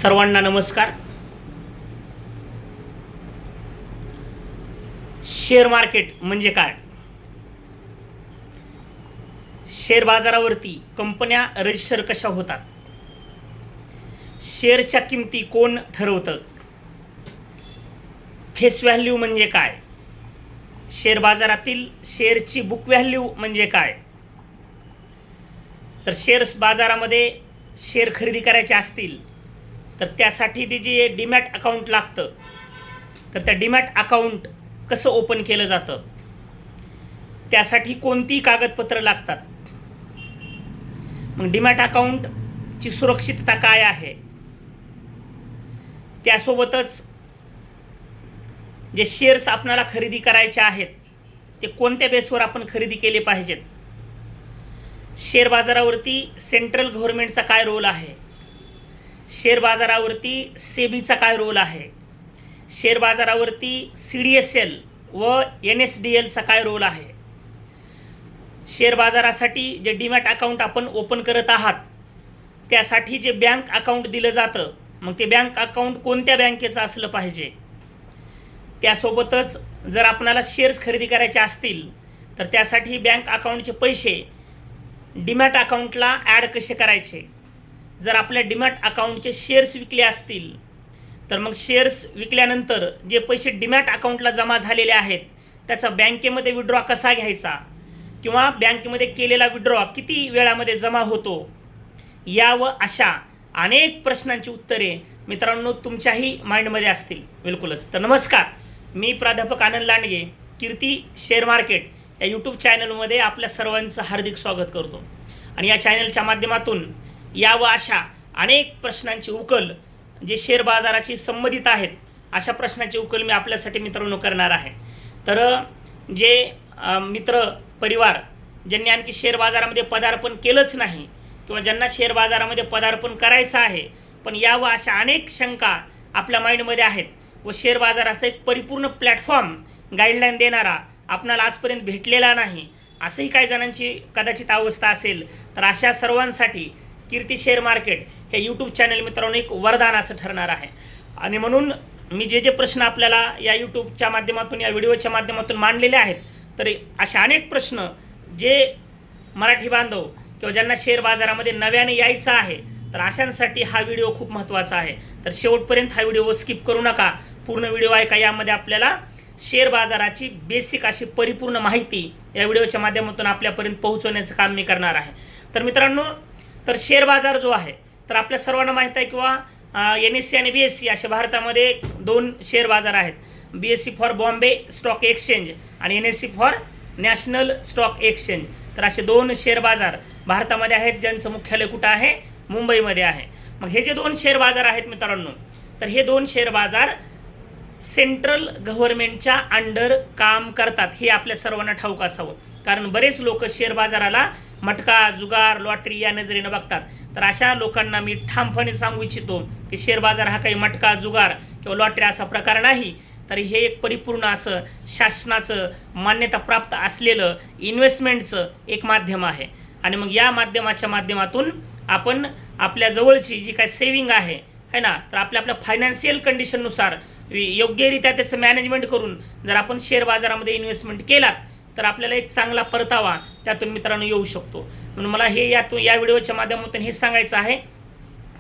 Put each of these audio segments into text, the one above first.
सर्वांना नमस्कार। Share market म्हणजे काय? शेअर बाजारावरती कंपन्या रजिस्टर कशा होतात? शेअरच्या किमती कोण ठरवतं? फेस व्हॅल्यू म्हणजे काय? शेअर बाजारातील शेअरची बुक व्हॅल्यू म्हणजे काय? तर शेअर्स बाजारामध्ये शेअर खरेदी करायचे असतील तर त्यासाठी ते जे डीमॅट अकाउंट लागतं, तर त्या डीमॅट अकाउंट कसं ओपन केलं जातं, त्यासाठी कोणती कागदपत्र लागतात, मग डीमॅट अकाउंटची सुरक्षितता काय आहे, त्यासोबतच जे शेअर्स आपल्याला खरेदी करायचे आहेत ते कोणत्या बेसवर आपण खरेदी केले पाहिजेत, शेअर बाजारावरती सेंट्रल गव्हर्नमेंटचा काय रोल आहे, शेअर बाजारावरती सेबीचा काय रोल आहे, शेअर बाजारावरती CDSL व NSDLचा काय रोल आहे, शेअर बाजारासाठी जे डीमॅट अकाउंट आपण ओपन करत आहात त्यासाठी जे बँक अकाउंट दिलं जातं, मग ते बँक अकाउंट कोणत्या बँकेचं असलं पाहिजे, त्यासोबतच जर आपल्याला शेअर्स खरेदी करायचे असतील तर त्यासाठी बँक अकाउंटचे पैसे डीमॅट अकाउंटला ॲड कसे करायचे, जर आपल्या डीमॅट अकाउंटचे शेअर्स विकले असतील तर मग शेअर्स विकल्यानंतर जे पैसे डीमॅट अकाउंटला जमा झालेले आहेत त्याचा बँकेमध्ये विड्रॉ कसा घ्यायचा, किंवा बँकेमध्ये केलेला विड्रॉ किती वेळामध्ये जमा होतो, या व अशा अनेक प्रश्नांची उत्तरे मित्रांनो तुमच्याही माइंडमध्ये असतील बिलकुलच। तर नमस्कार, मी प्राध्यापक आनंद लांडगे, कीर्ती शेअर मार्केट या यूट्यूब चॅनलमध्ये आपल्या सर्वांचं हार्दिक स्वागत करतो। आणि या चॅनलच्या माध्यमातून या व अशा अनेक प्रश्नांची उकल जे शेअर बाजाराशी संबंधित आहेत अशा प्रश्नांची उकल मी आपल्यासाठी मित्रांनो करणार आहे। तर जे मित्र परिवार ज्यांनी आणखी शेअर बाजारामध्ये पदार्पण केलंच नाही किंवा ज्यांना शेअर बाजारामध्ये पदार्पण करायचं आहे पण या व अशा अनेक शंका आपल्या माइंडमध्ये आहेत व शेअर बाजाराचा एक परिपूर्ण प्लॅटफॉर्म गाईडलाईन देणारा आपणाला आजपर्यंत भेटलेला नाही, असंही काही जणांची कदाचित अवस्था असेल, तर अशा सर्वांसाठी कीर्ती शेअर मार्केट हे यूट्यूब चॅनल मित्रांनो एक वरदान असं ठरणार आहे। आणि म्हणून मी जे प्रश्न आपल्याला या यूट्यूबच्या माध्यमातून या व्हिडिओच्या माध्यमातून मांडलेले आहेत, तर अशा अनेक प्रश्न जे मराठी बांधव किंवा ज्यांना शेअर बाजारामध्ये नव्याने यायचं आहे तर अशांसाठी हा व्हिडिओ खूप महत्त्वाचा आहे। तर शेवटपर्यंत हा व्हिडिओ स्किप करू नका, पूर्ण व्हिडिओ ऐका। यामध्ये आपल्याला शेअर बाजाराची बेसिक अशी परिपूर्ण माहिती या व्हिडिओच्या माध्यमातून आपल्यापर्यंत पोहोचवण्याचं काम मी करणार आहे। तर मित्रांनो, तर शेअर बाजार जो आहे तर आपल्या सर्वांना माहीत आहे, किंवा NSE आणि BSE अशा भारतामध्ये दोन शेअर बाजार आहेत, BSE for Bombay stock exchange आणि NSE for national stock exchange. तर असे दोन शेअर बाजार भारतामध्ये आहेत ज्यांचं मुख्यालय कुठं आहे, मुंबईमध्ये आहे। मग हे जे दोन शेअर बाजार आहेत मित्रांनो, तर हे दोन शेअर बाजार सेंट्रल गव्हर्नमेंटच्या अंडर काम करतात, हे आपल्या सर्वांना ठाऊक असावं, कारण बरेच लोक शेअर बाजाराला मटका, जुगार, लॉटरी या नजरेनं बघतात। तर अशा लोकांना मी ठामपणे सांगू इच्छितो की शेअर बाजार हा काही मटका, जुगार किंवा लॉटरी असा प्रकार नाही, तर हे एक परिपूर्ण असं शासनाचं मान्यता प्राप्त असलेलं इन्व्हेस्टमेंटचं एक माध्यम आहे। आणि मग या माध्यमाच्या माध्यमातून आपण आपल्या जवळची जी काही सेविंग आहे ना, तर आपल्या फायनान्शियल कंडिशननुसार योग्यरित्या त्याचं मॅनेजमेंट करून जर आपण शेअर बाजारामध्ये इन्व्हेस्टमेंट केलात तर आपल्याला एक चांगला परतावा त्यातून मित्रांनो येऊ शकतो। म्हणून मला हे या व्हिडिओच्या माध्यमातून हे सांगायचं आहे,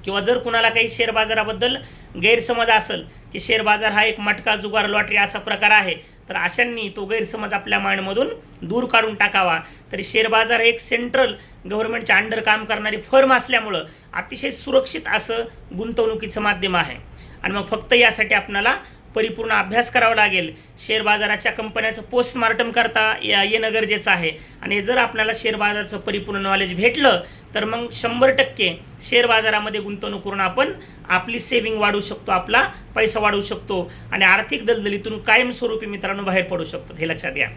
किंवा जर कुणाला काही शेअर बाजाराबद्दल गैरसमज असेल की शेअर बाजार हा एक मटका, जुगार, लॉटरी असा प्रकार आहे, तर अशांनी तो गैरसमज आपल्या माइंडमधून दूर काढून टाकावा। तरी शेअर बाजार हे एक सेंट्रल गव्हर्नमेंटच्या अंडर काम करणारी फर्म असल्यामुळं अतिशय सुरक्षित असं गुंतवणुकीचं माध्यम आहे। आणि मग फक्त यासाठी आपल्याला परिपूर्ण अभ्यास करावा लागेल, शेअर बाजाराच्या कंपन्याचं पोस्टमार्टम करता येणं गरजेचं आहे। आणि जर आपल्याला शेअर बाजाराचं परिपूर्ण नॉलेज भेटलं तर मग 100% शेअर बाजारामध्ये गुंतवणूक करून आपण आपली सेविंग वाढवू शकतो, आपला पैसा वाढवू शकतो आणि आर्थिक दलदलीतून कायमस्वरूपी मित्रांनो बाहेर पडू शकतो, हे लक्षात घ्या।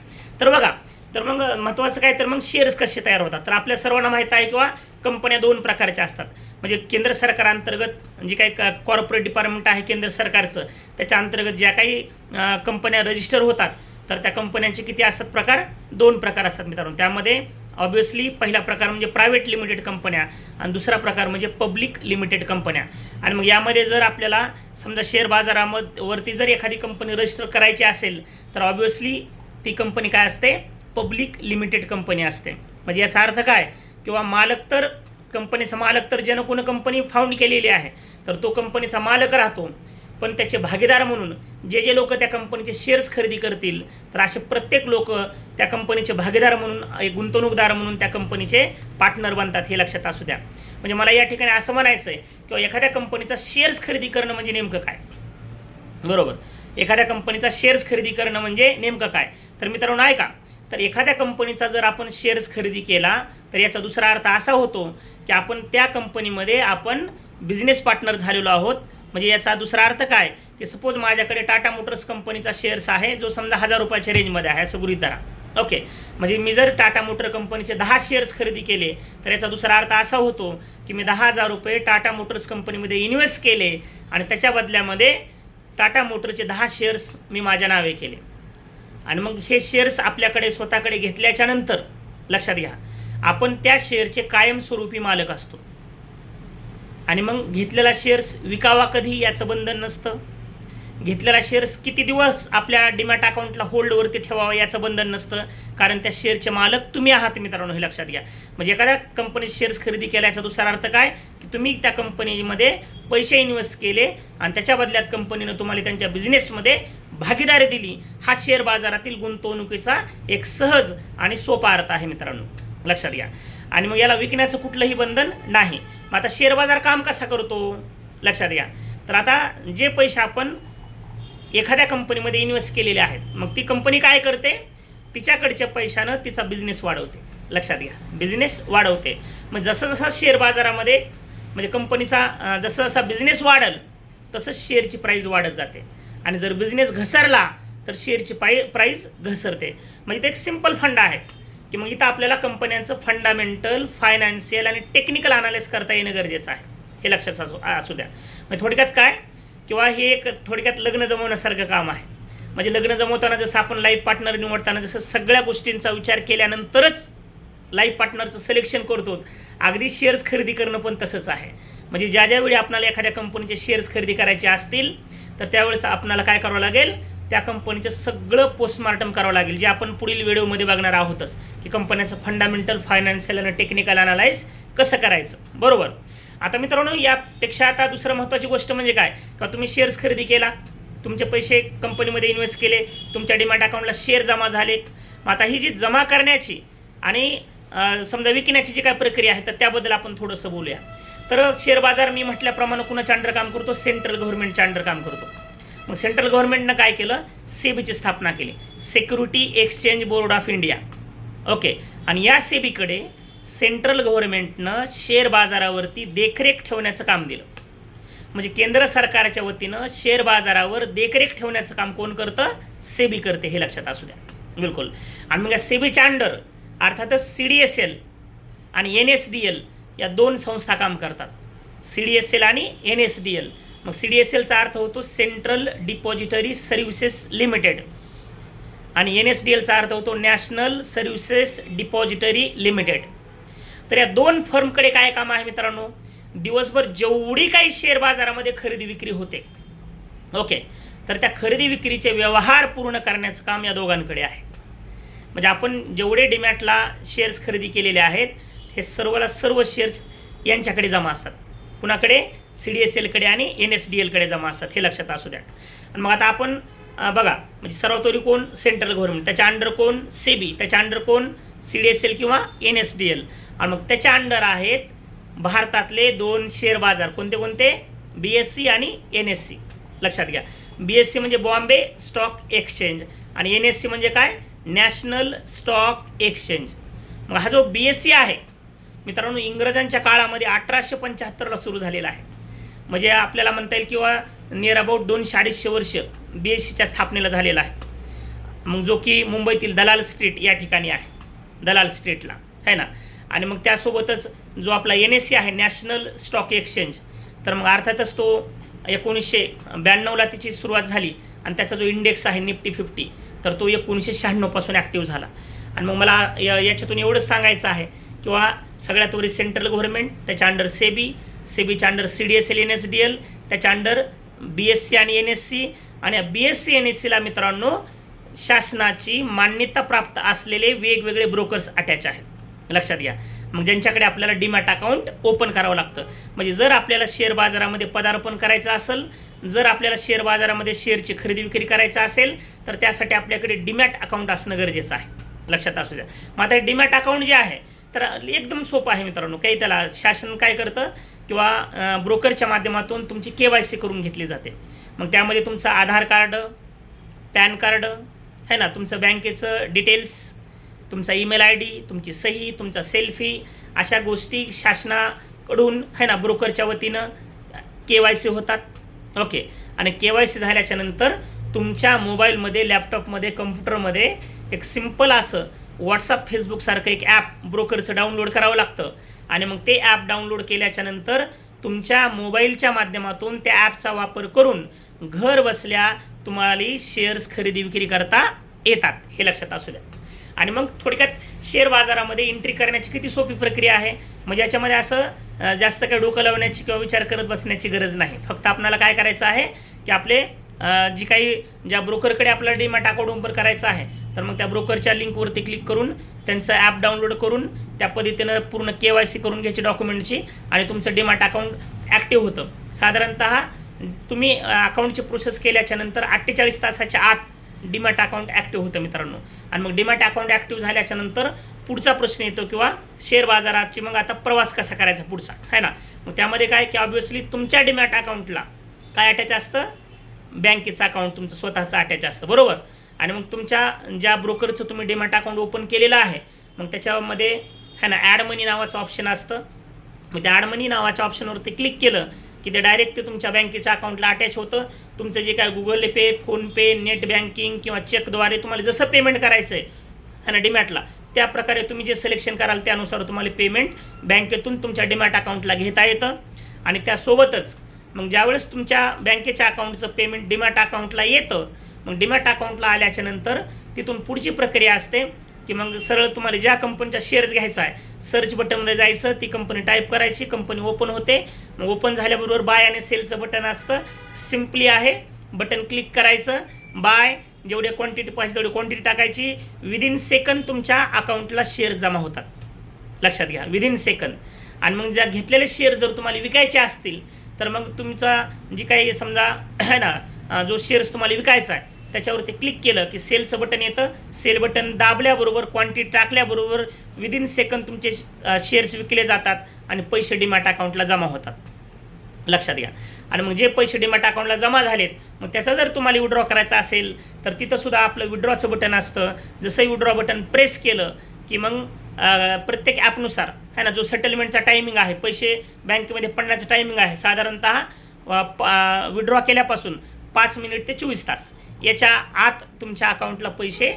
तर बघा, तर मग महत्त्वाचं काय, तर मग शेअर्स कसे तयार होतात, तर आपल्या सर्वांना माहीत आहे किंवा कंपन्या दोन प्रकारच्या असतात, म्हणजे केंद्र सरकारांतर्गत जी काही कॉर्पोरेट डिपार्टमेंट आहे केंद्र सरकारचं, त्याच्या अंतर्गत ज्या काही कंपन्या रजिस्टर होतात तर त्या कंपन्यांचे किती असतात प्रकार, दोन प्रकार असतात मित्रांनो। त्यामध्ये ऑब्व्हियसली पहिला प्रकार म्हणजे प्रायव्हेट लिमिटेड कंपन्या आणि दुसरा प्रकार म्हणजे पब्लिक लिमिटेड कंपन्या. आणि मग यामध्ये जर आपल्याला समजा शेअर बाजारावरती जर एखादी कंपनी रजिस्टर करायची असेल तर ऑब्व्हियसली ती कंपनी काय असते, पब्लिक लिमिटेड कंपनी असते. म्हणजे याचा अर्थ काय, किंवा मालक तर कंपनीचा मालक तर ज्यानं कोणी कंपनी फाउंड केलेली आहे तर तो कंपनीचा मालक राहतो, पण त्याचे भागीदार म्हणून जे लोक त्या कंपनीचे शेअर्स खरेदी करतील तर असे प्रत्येक लोक त्या कंपनीचे भागीदार म्हणून, एक गुंतवणूकदार म्हणून त्या कंपनीचे पार्टनर बनतात. हे लक्षात असू द्या. म्हणजे मला या ठिकाणी असं म्हणायचं आहे किंवा एखाद्या कंपनीचा शेअर्स खरेदी करणं म्हणजे नेमकं काय, बरोबर. एखाद्या कंपनीचा शेअर्स खरेदी करणं म्हणजे नेमकं काय. तर मित्रांनो ऐका, तर एखाद्या कंपनीचा जर आपण शेअर्स खरेदी केला तर याचा दुसरा अर्थ असा होतो की आपण त्या कंपनीमध्ये आपण बिझनेस पार्टनर झालेलो आहोत. म्हणजे याचा दुसरा अर्थ काय, की सपोज माझ्याकडे टाटा मोटर्स कंपनीचा शेअर्स आहे जो समजा 1000 रुपयाच्या रेंजमध्ये आहे असं गृहीत धरा. ओके, म्हणजे मी जर टाटा मोटर कंपनीचे 10 शेअर्स खरेदी केले तर याचा दुसरा अर्थ असा होतो की मी 10,000 रुपये टाटा मोटर्स कंपनीमध्ये इन्व्हेस्ट केले आणि त्याच्या बदल्यामध्ये टाटा मोटरचे 10 शेअर्स मी माझ्या नावे केले. आणि मग हे शेअर्स आपल्याकडे स्वतःकडे घेतल्याच्या नंतर लक्षात घ्या, आपण त्या शेअरचे कायमस्वरूपी मालक असतो. आणि मग घेतलेला शेअर्स विकावा कधी याचं बंधन नसतं. घेतलेला शेअर्स किती दिवस आपल्या डीमॅट अकाउंटला होल्डवरती ठेवावा याचं बंधन नसतं, कारण त्या शेअरचे मालक तुम्ही आहात मित्रांनो. हे लक्षात घ्या. म्हणजे एखाद्या कंपनीत शेअर्स खरेदी केल्याचा दुसरा अर्थ काय, की तुम्ही त्या कंपनीमध्ये पैसे इन्व्हेस्ट केले आणि त्याच्या बदल्यात कंपनीनं तुम्हाला त्यांच्या बिझनेसमध्ये भागीदारी दिली. हा शेअर बाजारातील गुंतवणुकीचा एक सहज आणि सोपा अर्थ आहे मित्रांनो, लक्षात घ्या. आणि मग याला विकण्याचं कुठलंही बंधन नाही. मग आता शेअर बाजार काम कसा करतो लक्षात घ्या. तर आता जे पैसे आपण एखाद्या कंपनीमध्ये इन्व्हेस्ट केलेले आहेत, मग ती कंपनी काय करते, तिच्याकडच्या पैशानं तिचा बिझनेस वाढवते. लक्षात घ्या, बिझनेस वाढवते. मग जसं जसं शेअर बाजारामध्ये म्हणजे कंपनीचा जसं जसा बिझनेस वाढेल तसं शेअरची प्राईस वाढत जाते. आणि जर बिझनेस घसरला तर शेअरची प्राईस घसरते. म्हणजे ते एक सिंपल फंड आहे की मग इथं आपल्याला कंपन्यांचं फंडामेंटल, फायनान्शियल आणि टेक्निकल अनालिसिस करता येणं गरजेचं आहे. हे लक्षात असू द्या. म्हणजे थोडक्यात काय, किंवा हे एक थोडक्यात लग्न जमवण्यासारखं काम आहे. म्हणजे लग्न जमवताना जसं आपण लाईफ पार्टनर निवडताना जसं सगळ्या गोष्टींचा विचार केल्यानंतरच लाईफ पार्टनरचं सिलेक्शन करतो, अगदी शेअर्स खरेदी करणं पण तसंच आहे. म्हणजे ज्यावेळी आपल्याला एखाद्या कंपनीचे शेअर्स खरेदी करायचे असतील तर त्यावेळेस आपल्याला काय करावं लागेल, त्या कंपनीचं सगळं पोस्टमार्टम करावं लागेल, जे आपण पुढील व्हिडिओमध्ये बघणार आहोतच, की कंपन्याचं फंडामेंटल, फायनान्शियल आणि टेक्निकल अनालाइज कसं करायचं, बरोबर. आता मित्रांनो, यापेक्षा आता दुसरं महत्त्वाची गोष्ट म्हणजे काय, का तुम्ही शेअर्स खरेदी केला, तुमचे पैसे कंपनीमध्ये इन्व्हेस्ट केले, तुमच्या डीमॅट अकाउंटला शेअर जमा झाले. मग आता ही जी जमा करण्याची आणि समजा विकण्याची जी काय प्रक्रिया आहे तर त्याबद्दल आपण थोडंसं बोलूया. तर शेअर बाजार मी म्हटल्याप्रमाणे कुणाच्या अंडर काम करतो, सेंट्रल गव्हर्नमेंटच्या अंडर काम करतो. मग सेंट्रल गव्हर्नमेंटनं काय केलं, सेबीची स्थापना केली, security exchange board of India. Okay, आणि या सेबीकडे सेंट्रल गव्हर्नमेंटनं शेअर बाजारावरती देखरेख ठेवण्याचं काम दिलं. म्हणजे केंद्र सरकारच्या वतीनं शेअर बाजारावर देखरेख ठेवण्याचं काम कोण करतं, सेबी करते. हे लक्षात असू द्या, बिलकुल. आणि मग या सेबीच्या अंडर अर्थातच CDSL आणि NSDL या 2 संस्था काम करतात, CDSL आणि NSDL. मग CDSLचा अर्थ होतो सेंट्रल डिपॉझिटरी सर्व्हिसेस लिमिटेड आणि NSDLचा अर्थ होतो नॅशनल सर्व्हिसेस डिपॉझिटरी लिमिटेड. तर या 2 फर्मकडे काय काम आहे मित्रांनो, दिवसभर जेवढी काही शेअर बाजारामध्ये खरेदी विक्री होते, ओके, तर त्या खरेदी विक्रीचे व्यवहार पूर्ण करण्याचं काम या दोघांकडे आहे. म्हणजे आपण जेवढे डीमॅटला शेअर्स खरेदी केलेले आहेत हे सर्व शेअर्स यांच्याकडे जमा असतात. कुणाकडे, CDSLकडे आणि NSDLकडे जमा असतात. हे लक्षात असू द्या. आणि मग आता आपण बघा, म्हणजे सर्वतोरी कोण, सेंट्रल गव्हर्नमेंट, त्याच्या अंडर कोण, सेबी, त्याच्या अंडर कोण, CDSL किंवा NSDL. आणि मग त्याच्या अंडर आहेत भारतातले 2 शेअर बाजार, कोणते कोणते, BSE आणि NSE. लक्षात घ्या, BSE म्हणजे बॉम्बे स्टॉक एक्सचेंज आणि NSE म्हणजे काय, नॅशनल स्टॉक एक्सचेंज. मग हा जो BSE आहे मित्रांनो, इंग्रजांच्या काळामध्ये 1875ला सुरू झालेला आहे. म्हणजे आपल्याला म्हणता येईल किंवा नियर अबाउट 200-250 वर्ष BSEच्या स्थापनेला झालेला आहे. मग जो की मुंबईतील दलाल स्ट्रीट या ठिकाणी आहे, दलाल स्ट्रीटला आहे ना. आणि मग त्यासोबतच जो आपला NSE आहे, नॅशनल स्टॉक एक्सचेंज, तर मग अर्थातच तो 1992ला त्याची सुरुवात झाली आणि त्याचा जो इंडेक्स आहे निफ्टी 50 तर तो 1996 पासून ॲक्टिव्ह झाला. आणि मग मला याच्यातून एवढंच सांगायचं आहे किंवा सगळ्यात वरील सेंट्रल गव्हर्नमेंट, त्याच्या अंडर सेबीच्या अंडर CDSL NSDL, त्याच्या अंडर BSc आणि NSC, आणि BSc NSCला मित्रांनो शासनाची मान्यता प्राप्त असलेले वेगवेगळे ब्रोकर्स अटॅच आहेत, लक्षात घ्या. मग ज्यांच्याकडे आपल्याला डीमॅट अकाउंट ओपन करावं लागतं. म्हणजे जर आपल्याला शेअर बाजारामध्ये पदार्पण करायचं असेल, जर आपल्याला शेअर बाजारामध्ये शेअरची खरेदी विक्री करायचं असेल, तर त्यासाठी आपल्याकडे डीमॅट अकाउंट असणं गरजेचं आहे, लक्षात असू द्या. मग आता डीमॅट अकाउंट जे आहे तर एकदम सोपं आहे मित्रांनो. काही त्याला शासन काय करतं किंवा ब्रोकरच्या माध्यमातून तुमची KYC करून घेतली जाते. मग त्यामध्ये तुमचं आधार कार्ड, पॅन कार्ड है ना, तुमचं बँकेचं डिटेल्स, तुमचा ईमेल ID, तुमची सही, तुमचा सेल्फी, अशा गोष्टी शासनाकडून है ना ब्रोकरच्या वतीनं KYC होतात. ओके. आणि KYC झाल्याच्या नंतर तुमच्या मोबाईलमध्ये, लॅपटॉपमध्ये, कम्प्युटरमध्ये एक सिम्पल असं व्हॉट्सअप, फेसबुकसारखं एक ॲप ब्रोकरचं डाउनलोड करावं लागतं. आणि मग ते ॲप डाउनलोड केल्याच्या नंतर तुमच्या मोबाईलच्या माध्यमातून त्या ॲपचा वापर करून घर बसल्या तुम्हाला शेअर्स खरेदी विक्री करता येतात, हे लक्षात असू द्या. आणि मग थोडक्यात शेअर बाजारामध्ये एंट्री करण्याची किती सोपी प्रक्रिया आहे. म्हणजे याच्यामध्ये असं जास्त काही डोकं लावण्याची किंवा विचार करत बसण्याची गरज नाही. फक्त आपल्याला काय करायचं आहे की आपले जी काही ज्या ब्रोकरकडे आपल्याला डीमॅट अकाउंट ओपन करायचं आहे, तर मग त्या ब्रोकरच्या लिंकवरती क्लिक करून त्यांचं ॲप डाउनलोड करून त्या पद्धतीनं पूर्ण KYC करून घ्यायची डॉक्युमेंटची, आणि तुमचं डीमॅट अकाउंट ॲक्टिव्ह होतं. साधारणतः तुम्ही अकाउंटची प्रोसेस केल्याच्या नंतर 48 तासाच्या आत डीमॅट अकाउंट ॲक्टिव्ह होतं मित्रांनो. आणि मग डीमॅट अकाउंट ॲक्टिव्ह झाल्याच्या नंतर पुढचा प्रश्न येतो किंवा शेअर बाजाराची मग आता प्रवास कसा करायचा पुढचा, आहे ना. मग त्यामध्ये काय की ऑब्व्हियसली तुमच्या डीमॅट अकाउंटला काय अटॅच असतं, बँकेचं अकाउंट तुमचं स्वतःचं अटॅच असतं, बरोबर. आणि मग तुमच्या ज्या ब्रोकरचं तुम्ही डीमॅट अकाउंट ओपन केलेलं आहे, मग त्याच्यामध्ये है ना ॲड मनी नावाचं ऑप्शन असतं. मग त्या ॲड मनी नावाच्या ऑप्शनवरती क्लिक केलं की ते डायरेक्ट ते तुमच्या बँकेच्या अकाउंटला अटॅच होतं. तुमचं जे काय गुगल पे, फोनपे, नेट बँकिंग किंवा चेकद्वारे तुम्हाला जसं पेमेंट करायचं आहे ना डीमॅटला, त्या प्रकारे तुम्ही जे सिलेक्शन कराल त्यानुसार तुम्हाला पेमेंट बँकेतून तुमच्या डीमॅट अकाउंटला घेता येतं. आणि त्यासोबतच मग ज्यावेळेस तुमच्या बँकेच्या अकाउंटचं पेमेंट डीमॅट अकाउंटला येतं, मग डीमॅट अकाउंटला आल्याच्या नंतर तिथून पुढची प्रक्रिया असते की मग सरळ तुम्हाला ज्या कंपनीचा शेअर्स घ्यायचा आहे, सर्च बटनमध्ये जायचं, ती कंपनी टाईप करायची, कंपनी ओपन होते. मग ओपन झाल्याबरोबर बाय आणि सेलचं बटन असतं, सिम्पली आहे. बटन क्लिक करायचं, बाय, जेवढे क्वांटिटी पाहिजे तेवढी क्वांटिटी टाकायची. विदिन सेकंद तुमच्या अकाउंटला शेअर्स जमा होतात, लक्षात घ्या, विदिन सेकंद. आणि मग ज्या घेतलेले शेअर जर तुम्हाला विकायचे असतील, तर मग तुमचा जी काही समजा आहे ना जो शेअर्स तुम्हाला विकायचा आहे त्याच्यावरती क्लिक केलं की सेलचं बटन येतं. सेल बटन दाबल्याबरोबर, क्वांटिटी टाकल्याबरोबर विदिन सेकंद तुमचे शेअर्स विकले जातात आणि पैसे डीमॅट अकाउंटला जमा होतात, लक्षात घ्या. आणि मग जे पैसे डीमॅट अकाउंटला जमा झालेत, मग त्याचा जर तुम्हाला विड्रॉ करायचा असेल तर तिथंसुद्धा आपलं विड्रॉचं बटन असतं. जसं विड्रॉ बटन प्रेस केलं की मग प्रत्येक ॲपनुसार आहे ना जो सेटलमेंटचा टायमिंग आहे, पैसे बँकेमध्ये पडण्याचं टायमिंग आहे साधारणतः विड्रॉ केल्यापासून 5 मिनिट ते 24 तास याच्या आत तुमच्या अकाउंटला पैसे,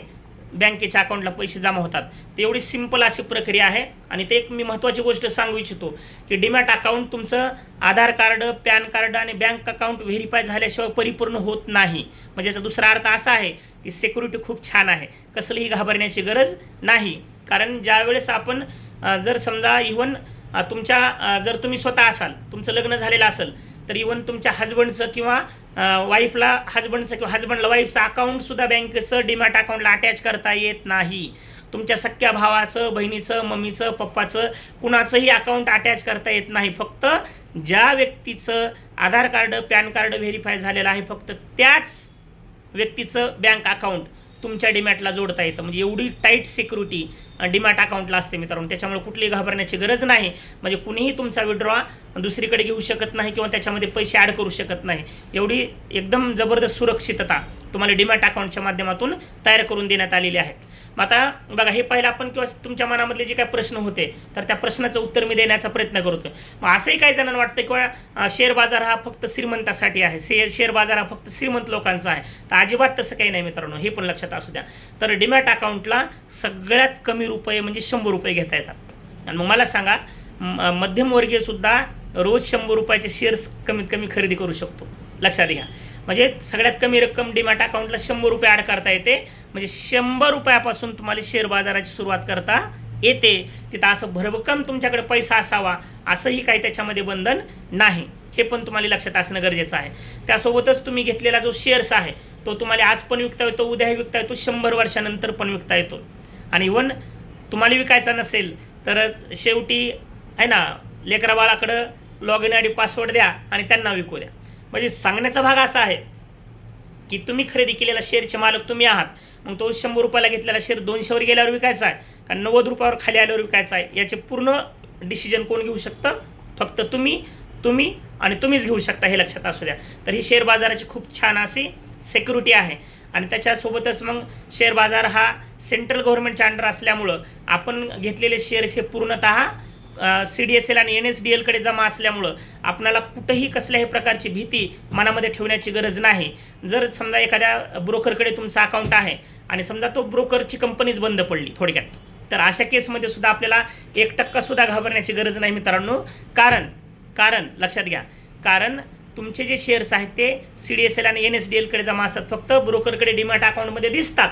बँकेच्या अकाउंटला पैसे जमा होतात. तर एवढी सिंपल अशी प्रक्रिया आहे. आणि ते एक मी महत्त्वाची गोष्ट सांगू इच्छितो की डीमॅट अकाउंट तुमचं आधार कार्ड, पॅन कार्ड आणि बँक अकाउंट व्हेरीफाय झाल्याशिवाय परिपूर्ण होत नाही. म्हणजे याचा दुसरा अर्थ असा आहे की सिक्युरिटी खूप छान आहे, कसलीही घाबरण्याची गरज नाही. कारण ज्यावेळेस आपण जर समजा इव्हन तुमच्या जर तुम्ही स्वतः असाल, तुमचं लग्न झालेलं असेल, तर इव्हन तुमच्या हजबंडचं किंवा वाईफला हजबंडचं किंवा हजबंडला वाईफचं अकाउंटसुद्धा बँकेचं डीमॅट अकाउंटला अटॅच करता येत नाही. तुमच्या सख्या भावाचं, बहिणीचं, मम्मीचं, पप्पाचं कुणाचंही अकाउंट अटॅच करता येत नाही. फक्त ज्या व्यक्तीचं आधार कार्ड, पॅन कार्ड व्हेरीफाय झालेलं आहे, फक्त त्याच व्यक्तीचं बँक अकाउंट तुमच्या डीमॅटला जोडता येतं. म्हणजे एवढी टाईट सिक्युरिटी डीमॅट अकाउंटला असते मित्रांनो. त्याच्यामुळे कुठलीही घाबरण्याची गरज नाही. म्हणजे कुणीही तुमचा विड्रॉ दुसरीकडे घेऊ शकत नाही किंवा त्याच्यामध्ये पैसे ॲड करू शकत नाही. एवढी एकदम जबरदस्त सुरक्षितता तुम्हाला डीमॅट अकाउंटच्या माध्यमातून तयार करून देण्यात आलेली आहे. मग आता बघा, हे पहिलं आपण किंवा तुमच्या मनामधले जे काही प्रश्न होते तर त्या प्रश्नाचं उत्तर मी देण्याचा प्रयत्न करतो. मग असंही काही जणांना वाटतं किंवा शेअर बाजार हा फक्त श्रीमंतासाठी आहे, शेअर बाजार हा फक्त श्रीमंत लोकांचा आहे. तर अजिबात तसं काही नाही मित्रांनो, हे पण लक्षात असू द्या. तर डीमॅट अकाउंटला सगळ्यात कमी रुपये म्हणजे 100 रुपये घेता येतात. आणि मग मला सांगा, मध्यमवर्गीयसुद्धा रोज 100 रुपयाचे शेअर्स कमीत कमी खरेदी करू शकतो. लक्षात घ्या. म्हणजे सगळ्यात कमी रक्कम डीमॅट अकाउंटला 100 रुपये ॲड करता येते. म्हणजे 100 रुपयापासून तुम्हाला शेअर बाजाराची सुरुवात करता येते. तिथं असं भरभक्कम तुमच्याकडे पैसा असावा असंही काही त्याच्यामध्ये बंधन नाही. हे पण तुम्हाला लक्षात असणं गरजेचं आहे. त्यासोबतच तुम्ही घेतलेला जो शेअर्स आहे तो तुम्हाला आज पण विकता येतो, उद्याही विकता येतो, 100 वर्षानंतर पण विकता येतो. आणि इव्हन तुम्हाला विकायचा नसेल तर शेवटी आहे ना, लेकरा बाळाकडं लॉग इन ID पासवर्ड द्या आणि त्यांना विकू द्या. म्हणजे सांगण्याचा भाग असा आहे की तुम्ही खरेदी केलेला शेअरचे मालक तुम्ही आहात. मग तो 100 रुपयाला घेतलेला शेअर 200वर गेल्यावर विकायचा आहे का 90 रुपयावर खाली आल्यावर विकायचा आहे, याचे पूर्ण डिसिजन कोण घेऊ शकतं? फक्त तुम्ही आणि तुम्हीच घेऊ शकता, हे लक्षात असू द्या. तर ही शेअर बाजाराची खूप छान अशी सिक्युरिटी आहे. आणि त्याच्यासोबतच मग शेअर बाजार हा सेंट्रल गव्हर्नमेंटच्या अंडर असल्यामुळं आपण घेतलेले शेअर्स हे पूर्णतः CDSL आणि NSDL कडे जमा असल्यामुळं आपणाला कुठंही कसल्याही प्रकारची भीती मनामध्ये ठेवण्याची गरज नाही. जर समजा एखाद्या ब्रोकरकडे तुमचा अकाउंट आहे आणि समजा तो ब्रोकरची कंपनीच बंद पडली थोडक्यात, तर अशा केसमध्ये सुद्धा आपल्याला 1% सुद्धा घाबरण्याची गरज नाही मित्रांनो. कारण लक्षात घ्या, कारण तुमचे जे शेअर्स आहेत ते CDSL आणि NSDL कडे जमा असतात. फक्त ब्रोकरकडे डीमॅट अकाउंटमध्ये दिसतात,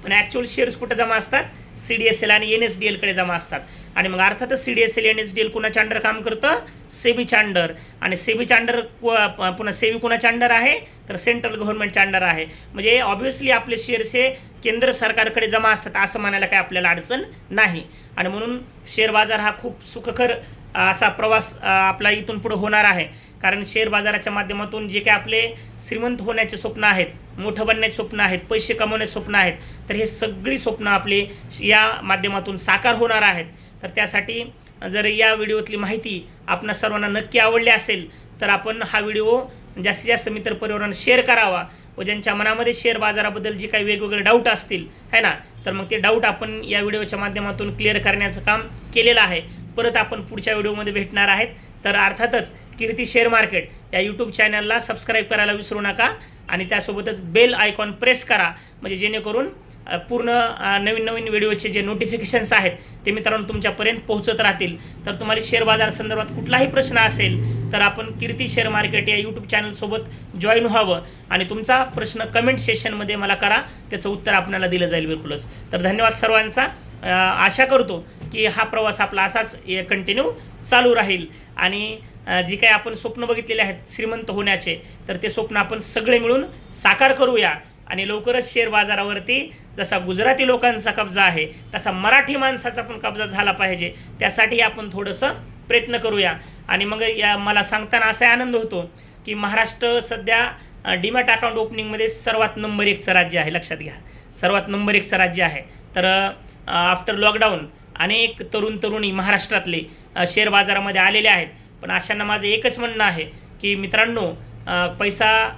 पण ॲक्च्युअल शेअर्स कुठं जमा असतात? CDSL आणि NSDL कडे जमा असतात. आणि मग अर्थातच CDSL NSDL कुणाच्या अंडर काम करतं? सेबीच्या अंडर. आणि सेबीच्या अंडर पुन्हा सेबी कुणाच्या अंडर आहे? तर सेंट्रल गव्हर्नमेंटच्या अंडर आहे. म्हणजे ऑब्व्हियसली आपले शेअर्स हे केंद्र सरकारकडे जमा असतात असं म्हणायला काय आपल्याला अडचण नाही. आणि म्हणून शेअर बाजार हा खूप सुखकर असा प्रवास आपला इथून पुढे होणार आहे. कारण शेअर बाजाराच्या माध्यमातून जे काही आपले श्रीमंत होण्याचे स्वप्न आहेत, मोठं बनण्याचे स्वप्न आहेत, पैसे कमवण्याचे स्वप्न आहेत, तर हे सगळी स्वप्न आपले या माध्यमातून साकार होणार आहेत. तर त्यासाठी जर या व्हिडिओतली माहिती आपणा सर्वांना नक्की आवडली असेल तर आपण हा व्हिडिओ जास्तीत जास्त मित्रपरिवारांना शेअर करावा. व ज्यांच्या मनामध्ये शेअर बाजाराबद्दल जे काही वेगवेगळे डाऊट असतील है ना, तर मग ते डाऊट आपण या व्हिडिओच्या माध्यमातून क्लिअर करण्याचं काम केलेलं आहे. परत आपण पुढच्या व्हिडिओमध्ये भेटणार आहेत. तर अर्थातच कीर्ती शेअर मार्केट या यूट्यूब चॅनलला सबस्क्राईब करायला विसरू नका आणि त्यासोबतच बेल आयकॉन प्रेस करा, म्हणजे जेणेकरून पूर्ण नवीन व्हिडिओचे जे नोटिफिकेशन्स आहेत ते मित्रांनो तुमच्यापर्यंत पोहोचत राहतील. तर तुम्हाला शेअर बाजार संदर्भात कुठलाही प्रश्न असेल तर आपण कीर्ती शेअर मार्केट या यूट्यूब चॅनलसोबत जॉईन व्हावं आणि तुमचा प्रश्न कमेंट सेशनमध्ये मला करा, त्याचं उत्तर आपल्याला दिलं जाईल बिलकुलच. तर धन्यवाद सर्वांचा. आशा करतो की हा प्रवास आपला असाच कंटिन्यू चालू राहील आणि जी काही आपण स्वप्न बघितलेले आहेत श्रीमंत होण्याचे, तर ते स्वप्न आपण सगळे मिळून साकार करूया. आणि लवकरच शेअर बाजारावरती जसा गुजराती लोकांचा कब्जा आहे तसा मराठी माणसाचा पण कब्जा झाला पाहिजे, त्यासाठी आपण थोडंसं प्रयत्न करूया. आणि मग मला सांगताना असा आनंद होतो की महाराष्ट्र सध्या डीमॅट अकाउंट ओपनिंगमध्ये सर्वात नंबर 1चं राज्य आहे. लक्षात घ्या, सर्वात नंबर 1चं राज्य आहे. तर आफ्टर लॉकडाऊन अनेक तरुणी महाराष्ट्रातले शेअर बाजारामध्ये आलेले आहेत. पण अशांना माझं एकच म्हणणं आहे की मित्रांनो, पैसा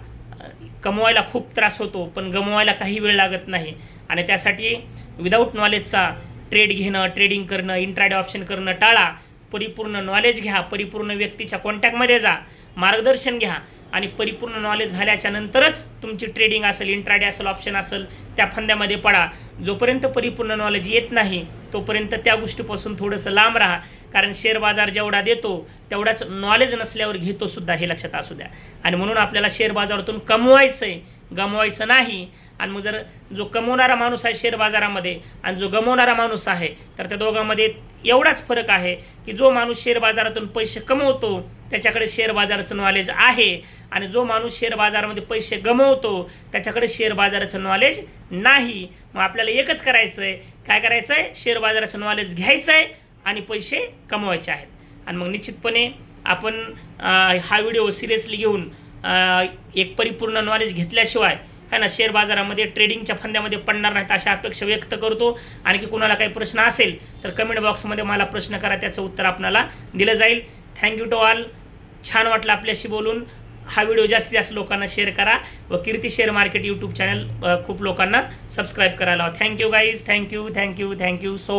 कमवायला खूप त्रास होतो पण गमवायला काही वेळ लागत नाही. आणि त्यासाठी विदाऊट नॉलेजचा ट्रेडिंग करणं, इंट्राडे ऑप्शन करणं टाळा. परिपूर्ण नॉलेज घ्या, परिपूर्ण व्यक्तीच्या कॉन्टॅक्टमध्ये जा, मार्गदर्शन घ्या आणि परिपूर्ण नॉलेज झाल्याच्या नंतरच तुमची ट्रेडिंग असेल, इंट्राडे असेल, ऑप्शन असेल त्या फंद्यामध्ये पडा. जोपर्यंत परिपूर्ण नॉलेज येत नाही तोपर्यंत त्या गोष्टीपासून थोडंसं लांब राहा. कारण शेअर बाजार जेवढा देतो तेवढाच नॉलेज नसल्यावर घेतो सुद्धा, हे लक्षात असू द्या. आणि म्हणून आपल्याला शेअर बाजारातून कमवायचं आहे, गमवायचं नाही. आणि मग जर जो कमवणारा माणूस आहे शेअर बाजारामध्ये आणि जो गमवणारा माणूस आहे तर त्या दोघांमध्ये एवढाच फरक आहे की जो माणूस शेअर बाजारातून पैसे कमवतो त्याच्याकडे शेअर बाजाराचं नॉलेज आहे आणि जो माणूस शेअर बाजारामध्ये पैसे गमवतो त्याच्याकडे शेअर बाजाराचं नॉलेज नाही. मग आपल्याला एकच करायचं आहे, काय करायचं आहे? शेअर बाजाराचं नॉलेज घ्यायचं आहे आणि पैसे कमवायचे आहेत. आणि मग निश्चितपणे आपण हा व्हिडिओ सिरियसली घेऊन एक परिपूर्ण नॉलेज घेतल्याशिवाय है ना शेअर बाजारामध्ये ट्रेडिंगच्या फंद्यामध्ये पडणार नाहीत अशा अपेक्षा व्यक्त करतो. आणखी कुणाला काही प्रश्न असेल तर कमेंट बॉक्समध्ये मला प्रश्न करा, त्याचं उत्तर आपल्याला दिलं जाईल. Thank you to all. छान वाटलं आपल्याशी बोलून. हा व्हिडिओ जास्तीत जास्त लोकांना शेअर करा व कीर्ती शेअर मार्केट यूट्यूब चॅनल खूप लोकांना सबस्क्राईब करायला. Thank you guys, thank you so